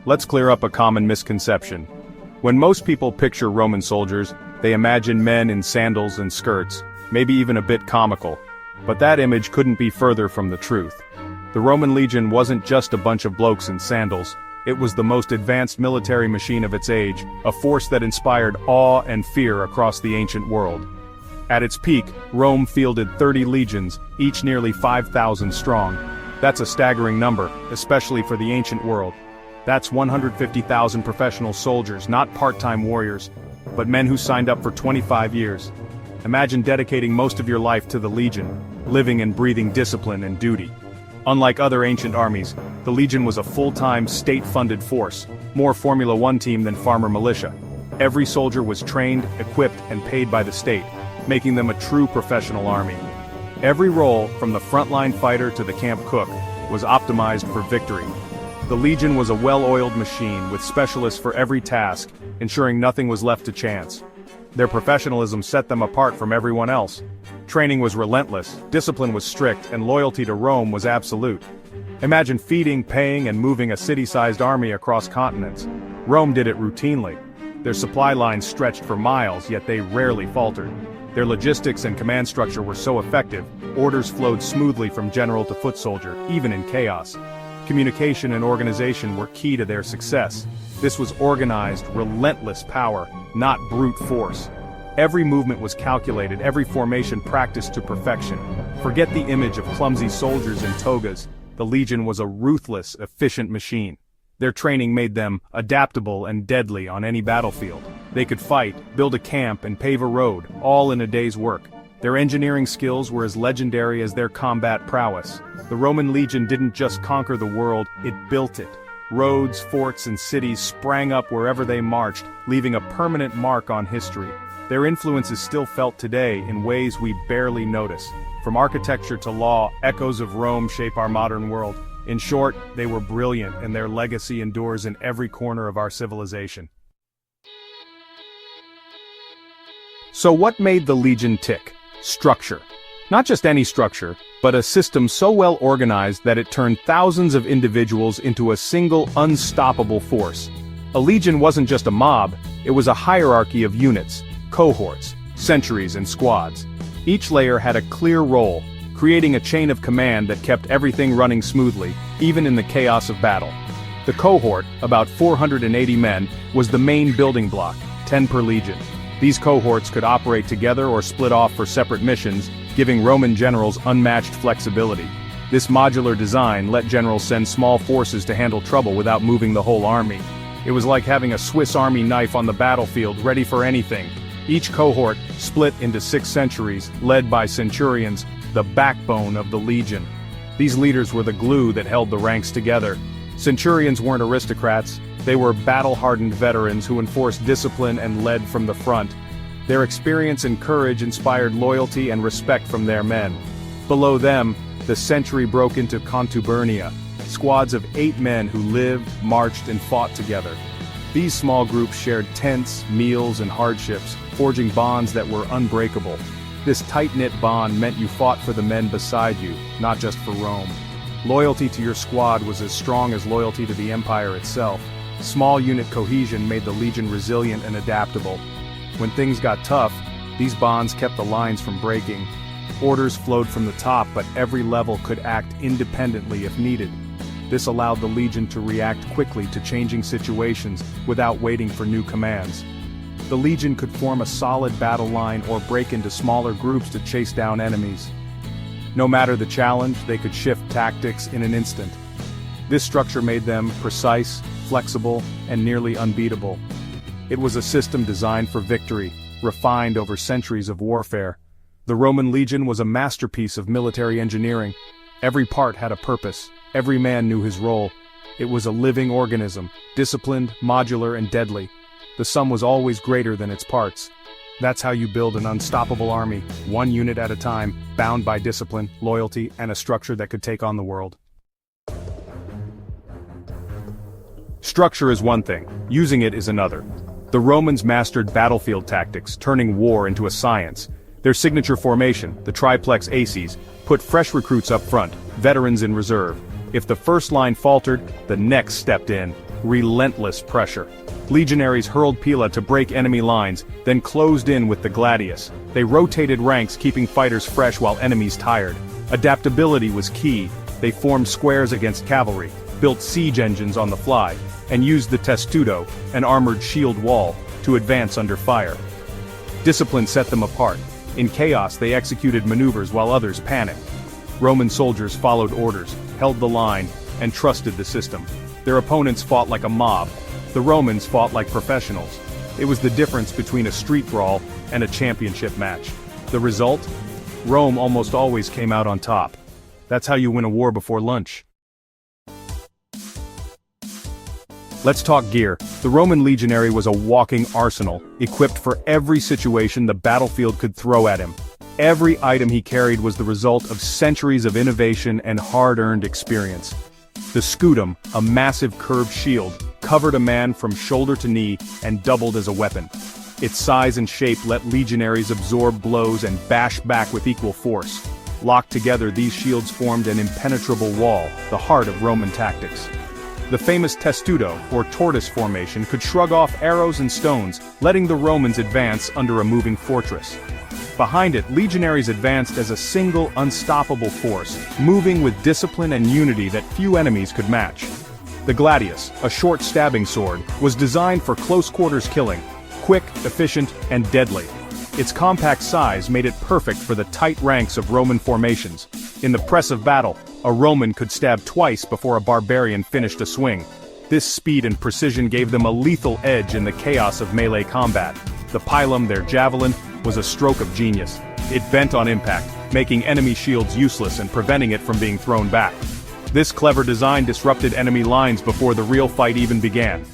let's clear up a common misconception. When most people picture Roman soldiers, they imagine men in sandals and skirts, maybe even a bit comical. But that image couldn't be further from the truth. The Roman legion wasn't just a bunch of blokes in sandals. It was the most advanced military machine of its age, a force that inspired awe and fear across the ancient world. At its peak, Rome fielded 30 legions, each nearly 5,000 strong. That's a staggering number, especially for the ancient world. That's 150,000 professional soldiers, not part-time warriors, but men who signed up for 25 years. Imagine dedicating most of your life to the legion, living and breathing discipline and duty. Unlike other ancient armies, the legion was a full-time, state-funded force, more Formula One team than farmer militia. Every soldier was trained, equipped, and paid by the state, making them a true professional army. Every role, from the frontline fighter to the camp cook, was optimized for victory. The Legion was a well-oiled machine with specialists for every task, ensuring nothing was left to chance. Their professionalism set them apart from everyone else. Training was relentless, discipline was strict, and loyalty to Rome was absolute. Imagine feeding, paying, and moving a city-sized army across continents. Rome did it routinely. Their supply lines stretched for miles, yet they rarely faltered. Their logistics and command structure were so effective, orders flowed smoothly from general to foot soldier, even in chaos. Communication and organization were key to their success. This was organized, relentless power, not brute force. Every movement was calculated, every formation practiced to perfection. Forget the image of clumsy soldiers in togas. The Legion was a ruthless, efficient machine. Their training made them adaptable and deadly on any battlefield. They could fight, build a camp, and pave a road, all in a day's work. Their engineering skills were as legendary as their combat prowess. The Roman Legion didn't just conquer the world, it built it. Roads, forts, and cities sprang up wherever they marched, leaving a permanent mark on history. Their influence is still felt today in ways we barely notice. From architecture to law, echoes of Rome shape our modern world. In short, they were brilliant, and their legacy endures in every corner of our civilization. So what made the Legion tick? Structure. Not just any structure, but a system so well organized that it turned thousands of individuals into a single, unstoppable force. A legion wasn't just a mob, it was a hierarchy of units, cohorts, centuries, and squads. Each layer had a clear role, creating a chain of command that kept everything running smoothly, even in the chaos of battle. The cohort, about 480 men, was the main building block, 10 per legion. These cohorts could operate together or split off for separate missions, giving Roman generals unmatched flexibility. This modular design let generals send small forces to handle trouble without moving the whole army. It was like having a Swiss Army knife on the battlefield, ready for anything. Each cohort split into 6 centuries, led by centurions, the backbone of the legion. These leaders were the glue that held the ranks together. Centurions weren't aristocrats, they were battle-hardened veterans who enforced discipline and led from the front. Their experience and courage inspired loyalty and respect from their men. Below them, the century broke into contubernia, squads of 8 men who lived, marched, and fought together. These small groups shared tents, meals, and hardships, forging bonds that were unbreakable. This tight-knit bond meant you fought for the men beside you, not just for Rome. Loyalty to your squad was as strong as loyalty to the empire itself. Small unit cohesion made the Legion resilient and adaptable. When things got tough, these bonds kept the lines from breaking. Orders flowed from the top, but every level could act independently if needed. This allowed the Legion to react quickly to changing situations without waiting for new commands. The Legion could form a solid battle line or break into smaller groups to chase down enemies. No matter the challenge, they could shift tactics in an instant. This structure made them precise, flexible, and nearly unbeatable. It was a system designed for victory, refined over centuries of warfare. The Roman Legion was a masterpiece of military engineering. Every part had a purpose, every man knew his role. It was a living organism, disciplined, modular, and deadly. The sum was always greater than its parts. That's how you build an unstoppable army, one unit at a time, bound by discipline, loyalty, and a structure that could take on the world. Structure is one thing, using it is another. The Romans mastered battlefield tactics, turning war into a science. Their signature formation, the triplex aces, put fresh recruits up front, veterans in reserve. If the first line faltered, the next stepped in. relentless pressure. Legionaries hurled pila to break enemy lines, then closed in with the gladius. They rotated ranks, keeping fighters fresh while enemies tired. Adaptability was key. They formed squares against cavalry, built siege engines on the fly, and used the testudo, an armored shield wall, to advance under fire. Discipline set them apart. In chaos they executed maneuvers while others panicked. Roman soldiers followed orders, held the line, and trusted the system. Their opponents fought like a mob. The Romans fought like professionals. It was the difference between a street brawl and a championship match. The result? Rome almost always came out on top. That's how you win a war before lunch. Let's talk gear. The Roman legionary was a walking arsenal, equipped for every situation the battlefield could throw at him. Every item he carried was the result of centuries of innovation and hard-earned experience. The scutum, a massive curved shield, covered a man from shoulder to knee and doubled as a weapon. Its size and shape let legionaries absorb blows and bash back with equal force. Locked together, these shields formed an impenetrable wall, the heart of Roman tactics. The famous testudo, or tortoise formation, could shrug off arrows and stones, letting the Romans advance under a moving fortress. Behind it, legionaries advanced as a single, unstoppable force, moving with discipline and unity that few enemies could match. The gladius, a short stabbing sword, was designed for close-quarters killing, quick, efficient, and deadly. Its compact size made it perfect for the tight ranks of Roman formations. In the press of battle, a Roman could stab twice before a barbarian finished a swing. This speed and precision gave them a lethal edge in the chaos of melee combat. The pilum, their javelin, was a stroke of genius. It bent on impact, making enemy shields useless and preventing it from being thrown back. This clever design disrupted enemy lines before the real fight even began.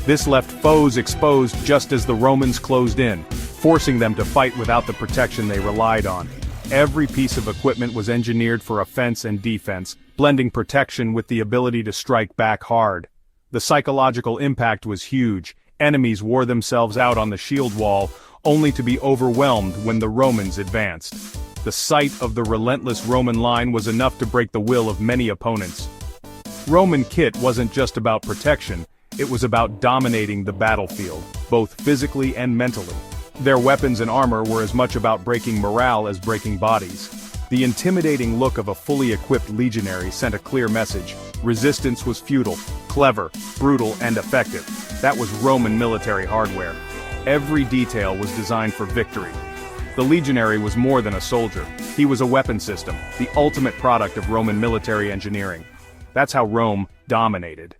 This left foes exposed just as the Romans closed in, forcing them to fight without the protection they relied on. Every piece of equipment was engineered for offense and defense, blending protection with the ability to strike back hard. The psychological impact was huge. Enemies wore themselves out on the shield wall, only to be overwhelmed when the Romans advanced. The sight of the relentless Roman line was enough to break the will of many opponents. Roman kit wasn't just about protection, it was about dominating the battlefield, both physically and mentally. Their weapons and armor were as much about breaking morale as breaking bodies. The intimidating look of a fully equipped legionary sent a clear message. Resistance was futile, clever, brutal, and effective. That was Roman military hardware. Every detail was designed for victory. The legionary was more than a soldier. He was a weapon system, the ultimate product of Roman military engineering. That's how Rome dominated.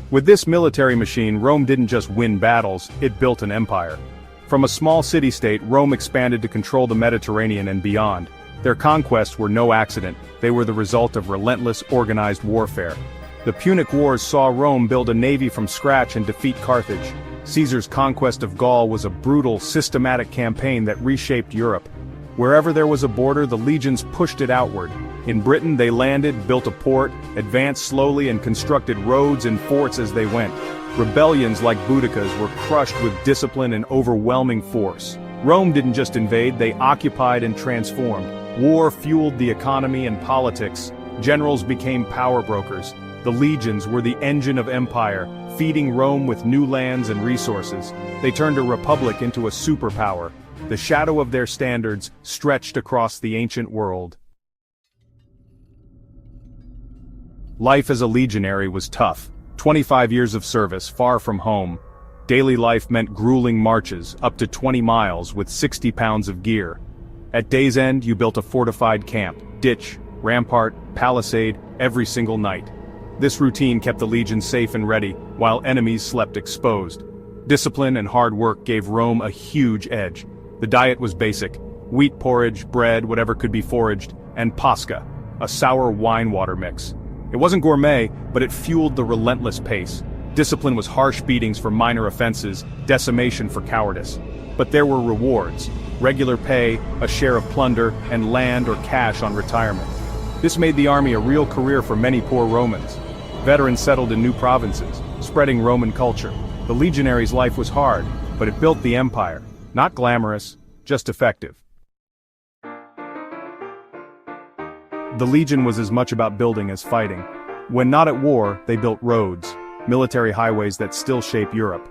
With this military machine, Rome didn't just win battles, it built an empire. From a small city-state, Rome expanded to control the Mediterranean and beyond. Their conquests were no accident, they were the result of relentless, organized warfare. The Punic Wars saw Rome build a navy from scratch and defeat Carthage. Caesar's conquest of Gaul was a brutal, systematic campaign that reshaped Europe. Wherever there was a border, the legions pushed it outward. In Britain, they landed, built a port, advanced slowly and constructed roads and forts as they went. Rebellions like Boudicca's were crushed with discipline and overwhelming force. Rome didn't just invade, they occupied and transformed. War fueled the economy and politics. Generals became power brokers. The legions were the engine of empire, feeding Rome with new lands and resources. They turned a republic into a superpower. The shadow of their standards stretched across the ancient world. Life as a legionary was tough. 25 years of service, far from home. Daily life meant grueling marches, up to 20 miles with 60 pounds of gear. At day's end, you built a fortified camp, ditch, rampart, palisade, every single night. This routine kept the legion safe and ready, while enemies slept exposed. Discipline and hard work gave Rome a huge edge. The diet was basic: wheat porridge, bread, whatever could be foraged, and pasca, a sour wine water mix. It wasn't gourmet, but it fueled the relentless pace. Discipline was harsh beatings for minor offenses, decimation for cowardice. But there were rewards: regular pay, a share of plunder, and land or cash on retirement. This made the army a real career for many poor Romans. Veterans settled in new provinces, spreading Roman culture. The legionary's life was hard, but it built the empire. Not glamorous, just effective. The legion was as much about building as fighting. When not at war, they built roads, military highways that still shape Europe.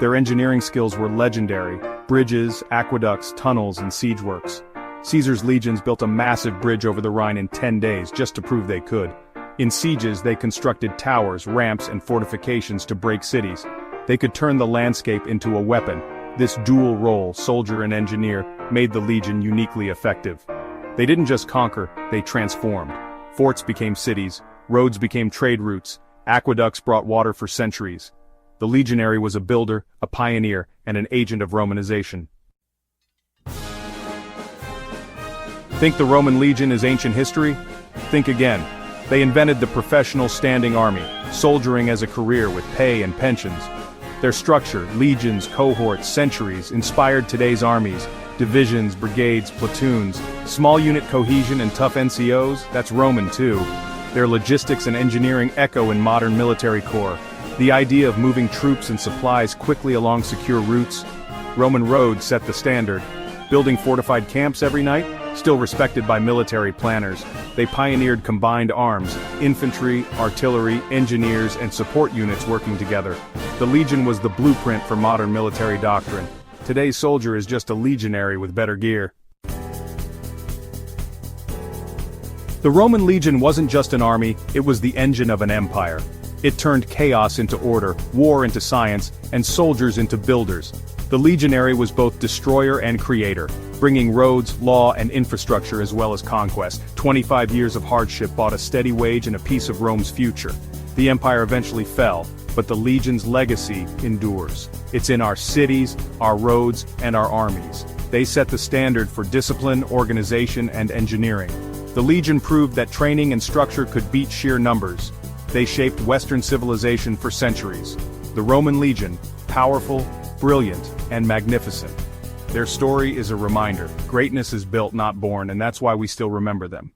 Their engineering skills were legendary: bridges, aqueducts, tunnels, and siege works. Caesar's legions built a massive bridge over the Rhine in 10 days just to prove they could. In sieges, they constructed towers, ramps, and fortifications to break cities. They could turn the landscape into a weapon. This dual role, soldier and engineer, made the legion uniquely effective. They didn't just conquer, they transformed. Forts became cities, roads became trade routes, aqueducts brought water for centuries. The legionary was a builder, a pioneer, and an agent of Romanization. Think the Roman legion is ancient history? Think again. They invented the professional standing army, soldiering as a career with pay and pensions. Their structure, legions, cohorts, centuries, inspired today's armies: divisions, brigades, platoons. Small unit cohesion and tough NCOs, that's Roman too. Their logistics and engineering echo in modern military corps. The idea of moving troops and supplies quickly along secure routes. Roman roads set the standard. Building fortified camps every night, still respected by military planners. They pioneered combined arms, infantry, artillery, engineers, and support units working together. The legion was the blueprint for modern military doctrine. Today's soldier is just a legionary with better gear. The Roman legion wasn't just an army, it was the engine of an empire. It turned chaos into order, war into science, and soldiers into builders. The legionary was both destroyer and creator, bringing roads, law, and infrastructure as well as conquest. 25 years of hardship bought a steady wage and a piece of Rome's future. The empire eventually fell, but the legion's legacy endures. It's in our cities, our roads, and our armies. They set the standard for discipline, organization, and engineering. The legion proved that training and structure could beat sheer numbers. They shaped Western civilization for centuries. The Roman legion, powerful, brilliant, and magnificent. Their story is a reminder. Greatness is built, not born, and that's why we still remember them.